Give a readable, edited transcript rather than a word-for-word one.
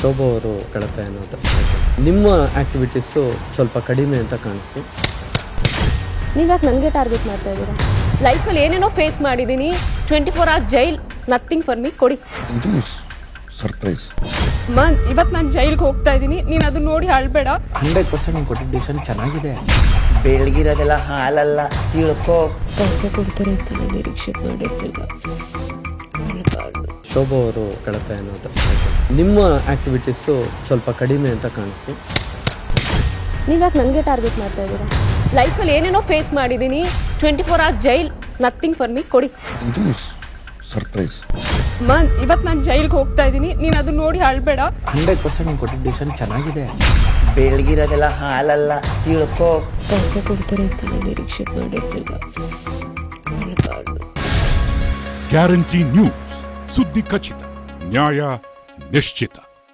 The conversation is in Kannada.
ಶೋಭಾ ಅವರು ಕಳಪೆ ಅನ್ನೋದು. ನಿಮ್ಮ ಆಕ್ಟಿವಿಟೀಸು ಸ್ವಲ್ಪ ಕಡಿಮೆ ಅಂತ ಕಾಣಿಸ್ತು. ನೀವ್ಯಾಕೆ ನನಗೆ ಟಾರ್ಗೆಟ್ ಮಾಡ್ತಾ ಇದ್ದೀರಾ? ಲೈಫಲ್ಲಿ ಏನೇನೋ ಫೇಸ್ ಮಾಡಿದ್ದೀನಿ. 24 hours jail, nothing for me. ಕೊಡಿ. ಇದು ಸರ್ಪ್ರೈಸ್. ಇವತ್ತು ನಾನು ಜೈಲ್ಗೆ ಹೋಗ್ತಾ ಇದ್ದೀನಿ. ನೀನು ಅದನ್ನ ನೋಡಿ ಅಳ್ಬೇಡ. 100% ನೀನು ಕೊಟ್ಟಿದ್ದ ಡಿಸಿಷನ್ ಚೆನ್ನಾಗಿದೆ. ಬೆಳಗಿರೋದೆಲ್ಲ ಹಾಲಲ್ಲ, ತಿಳ್ಕೋ. ಕೊಡ್ತಾರೆ ಅಂತ ನಾನು ನಿರೀಕ್ಷೆ ಮಾಡಿರಲಿಲ್ಲ. ಶೋಭಾ ಅವರು ಕಳಪೆ ಅನ್ನೋದು. ನಿಮ್ಮ ಆಕ್ಟಿವಿಟೀಸು ಸ್ವಲ್ಪ ಕಡಿಮೆ ಅಂತ ಕಾಣಿಸ್ತು. ನೀವ್ಯಾಕೆ ನನಗೆ ಟಾರ್ಗೆಟ್ ಮಾಡ್ತಾ ಇದ್ದೀರಾ? ಲೈಫಲ್ಲಿ ಏನೇನೋ ಫೇಸ್ ಮಾಡಿದ್ದೀನಿ. 24 hours jail, nothing for me. ಕೊಡಿ. ಇದು ಸರ್ಪ್ರೈಸ್. ಇವತ್ತು ನಾನು ಜೈಲ್ಗೆ ಹೋಗ್ತಾ ಇದ್ದೀನಿ. ನೀನು ಅದನ್ನ ನೋಡಿ ಅಳ್ಬೇಡ. 100% ನೀನು ಕೊಟ್ಟಿದ್ದ ಡಿಸಿಷನ್ ಚೆನ್ನಾಗಿದೆ. ಬೆಳಗಿರೋದೆಲ್ಲ ಹಾಲಲ್ಲ, ತಿಳ್ಕೋ. ಕೊಡ್ತಾರೆ ಅಂತ ನಾನು ನಿರೀಕ್ಷೆ ಮಾಡಿರಲಿಲ್ಲ. ಗ್ಯಾರಂಟಿ ನ್ಯೂಸ್, ಸುದ್ದಿ ಖಚಿತ, ನ್ಯಾಯ ನಿಶ್ಚಿತ.